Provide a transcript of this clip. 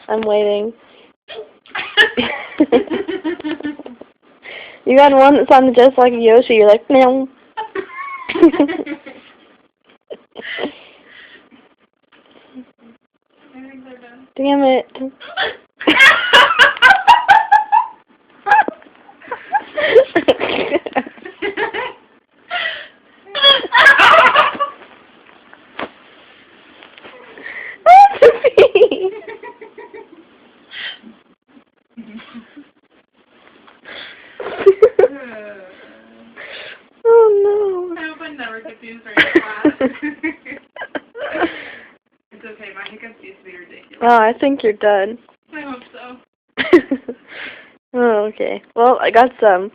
I'm waiting. You got one that sounded just like Yoshi. You're like, meow. Damn it. Oh no. I hope I never get these very flat. It's okay, my hiccups used to be ridiculous. Oh, I think you're done. I hope so. Oh, okay. Well, I got some.